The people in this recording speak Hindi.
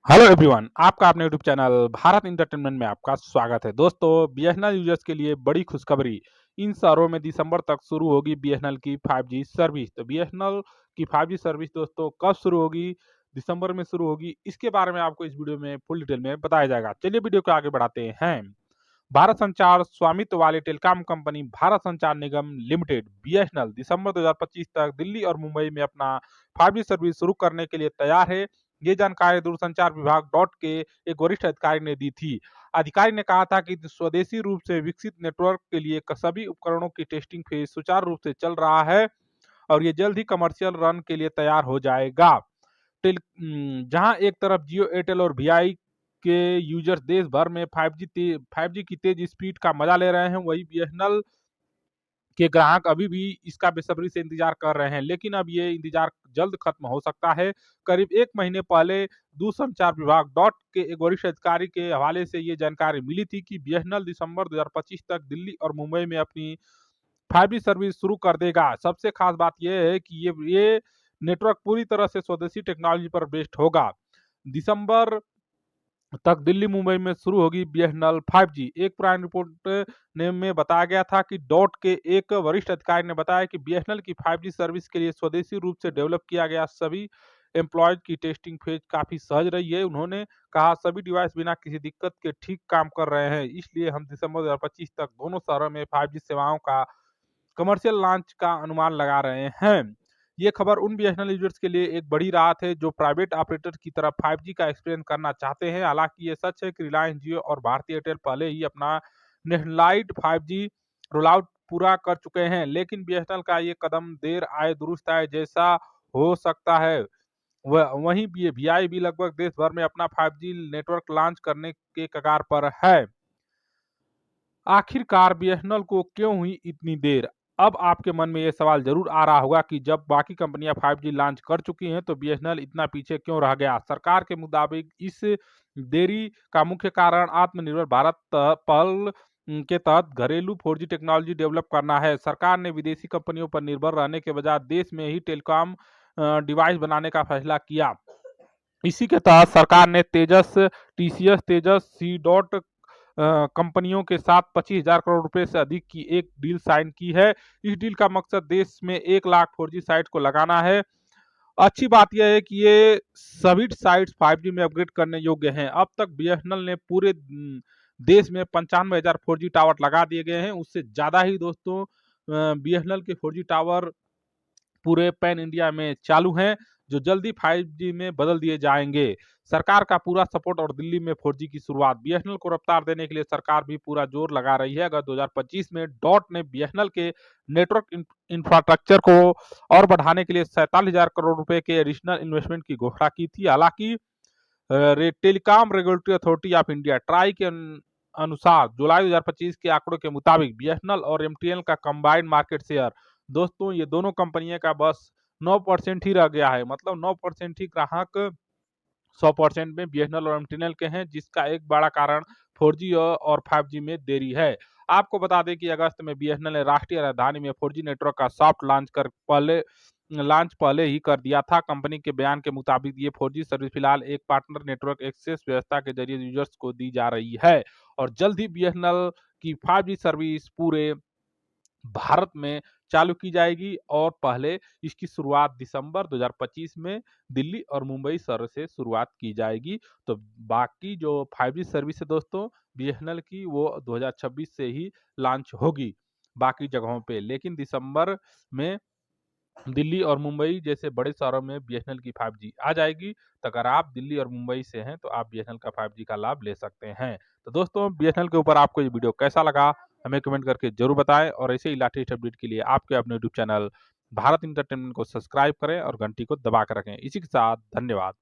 हेलो एवरीवन, आपका अपने यूट्यूब चैनल भारत इंटरटेनमेंट में आपका स्वागत है। दोस्तों, बीएसएनएल यूजर्स के लिए बड़ी खुशखबरी। इन शहरों में दिसंबर तक शुरू होगी बीएसएनएल की 5G सर्विस। तो बीएसएनएल की 5G सर्विस दोस्तों कब शुरू होगी, दिसंबर में शुरू होगी, इसके बारे में आपको इस वीडियो में फुल डिटेल में बताया जाएगा। चलिए वीडियो को आगे बढ़ाते हैं। भारत संचार स्वामित्व वाली टेलीकॉम कंपनी भारत संचार निगम लिमिटेड बीएसएनएल दिसंबर 2025 तक दिल्ली और मुंबई में अपना 5G सर्विस शुरू करने के लिए तैयार है। ये जानकारी दूरसंचार विभाग डॉट के एक वरिष्ठ अधिकारी ने दी थी। अधिकारी ने कहा था कि स्वदेशी रूप से विकसित नेटवर्क के लिए सभी उपकरणों की टेस्टिंग फेज सुचारू रूप से चल रहा है और ये जल्द ही कमर्शियल रन के लिए तैयार हो जाएगा। जहां एक तरफ जियो, एयरटेल और वीआई के यूजर्स देश भर में 5G की तेज स्पीड का मजा ले रहे हैं, वही बीएसएनएल के ग्राहक अभी भी इसका बेसब्री से इंतजार कर रहे हैं, लेकिन अब ये इंतजार जल्द खत्म हो सकता है। करीब 1 महीने पहले दूरसंचार विभाग डॉट के एक वरिष्ठ अधिकारी के हवाले से ये जानकारी मिली थी कि बीएसएनएल दिसंबर 2025 तक दिल्ली और मुंबई में अपनी 5G सर्विस शुरू कर देगा। सबसे खास बात यह है कि ये नेटवर्क पूरी तरह से स्वदेशी टेक्नोलॉजी पर बेस्ड होगा। दिसंबर तक दिल्ली मुंबई में शुरू होगी बीएसएनएल 5G। एक पुरानी रिपोर्ट ने में बताया गया था कि डॉट के एक वरिष्ठ अधिकारी ने बताया कि बीएसएनएल की 5G सर्विस के लिए स्वदेशी रूप से डेवलप किया गया सभी एम्प्लॉयज की टेस्टिंग फेज काफी सहज रही है। उन्होंने कहा सभी डिवाइस बिना किसी दिक्कत के ठीक काम कर रहे हैं, इसलिए हम दिसंबर 2025 तक दोनों शहरों में 5G सेवाओं का कमर्शियल लॉन्च का अनुमान लगा रहे हैं। ये खबर उन बीएसएनएल यूजर्स के लिए एक बड़ी राहत है जो प्राइवेट ऑपरेटर की तरफ 5G का एक्सपीरियंस करना चाहते हैं। हालांकि ये सच है कि रिलायंस जियो और भारतीय एयरटेल पहले ही अपना नेशनलाइज्ड 5G रोल पूरा कर चुके हैं, लेकिन बीएसएनएल का ये कदम देर आए दुरुस्त आए जैसा हो सकता है। वहीं वीआई भी लगभग देश भर में अपना 5G नेटवर्क लॉन्च करने के कगार पर है। आखिरकार बीएसएनएल को क्यों हुई इतनी देर? अब आपके मन में ये सवाल जरूर आ रहा होगा कि जब बाकी कंपनियां 5G लॉन्च कर चुकी हैं तो बीएसएनएल इतना पीछे क्यों रह गया? सरकार के मुताबिक इस देरी का मुख्य कारण आत्मनिर्भर भारत पहल के तहत घरेलू 4G टेक्नोलॉजी डेवलप करना है। सरकार ने विदेशी कंपनियों पर निर्भर रहने के बजाय देश में ही टेलीकॉम डिवाइस बनाने का फैसला किया। इसी के तहत सरकार ने टीसीएस, तेजस, सी डॉट कंपनियों के साथ 25,000 करोड़ रुपए से अधिक की एक डील साइन की है। इस डील का मकसद देश में 1 लाख 4G साइट को लगाना है। अच्छी बात यह है कि ये सभी साइट्स 5G में अपग्रेड करने योग्य हैं। अब तक बीएसएनएल ने पूरे देश में 95,000 4G टावर लगा दिए गए हैं। उससे ज्यादा ही दोस्तों बीएसएनएल के 4G टावर पूरे पैन इंडिया में चालू हैं, जो जल्दी 5G में बदल दिए जाएंगे। सरकार का पूरा सपोर्ट और दिल्ली में 4G की शुरुआत। बीएसएनएल को रफ्तार देने के लिए सरकार भी पूरा जोर लगा रही है। अगर 2025 में डॉट ने बीएसएनएल के नेटवर्क इंफ्रास्ट्रक्चर को और बढ़ाने के लिए 47,000 करोड़ रुपए के एडिशनल इन्वेस्टमेंट की घोषणा की थी। हालांकि telecom regulatory authority of India try के अनुसार जुलाई 2025 के आंकड़ों के मुताबिक बीएसएनएल और एमटीएनएल का कंबाइंड मार्केट शेयर दोस्तों ये दोनों कंपनियों का बस 9% ही रह गया है। मतलब 9% ही ग्राहक 100% में बीएसएनएल और एमटीएनएल के हैं, जिसका एक बड़ा कारण 4G और 5G में देरी है। आपको बता दें कि अगस्त में बीएसएनएल ने राष्ट्रीय राजधानी में 4G नेटवर्क का सॉफ्ट लॉन्च पहले ही कर दिया था। कंपनी के बयान के मुताबिक ये 4G सर्विस फिलहाल एक पार्टनर नेटवर्क एक्सेस व्यवस्था के जरिए यूजर्स को दी जा रही है और जल्द ही बीएसएनएल की 5G सर्विस पूरे भारत में चालू की जाएगी और पहले इसकी शुरुआत दिसंबर 2025 में दिल्ली और मुंबई शहर से शुरुआत की जाएगी। तो बाकी जो 5G सर्विस है दोस्तों बीएसएनएल की, वो 2026 से ही लॉन्च होगी बाकी जगहों पे, लेकिन दिसंबर में दिल्ली और मुंबई जैसे बड़े शहरों में बीएसएनएल की 5G आ जाएगी। तो अगर आप दिल्ली और मुंबई से हैं तो आप बीएसएनएल का 5G का लाभ ले सकते हैं। तो दोस्तों बीएसएनएल के ऊपर आपको ये वीडियो कैसा लगा हमें कमेंट करके जरूर बताएं और ऐसे ही लेटेस्ट अपडेट के लिए आपके अपने यूट्यूब चैनल भारत इंटरटेनमेंट को सब्सक्राइब करें और घंटी को दबा कर रखें। इसी के साथ धन्यवाद।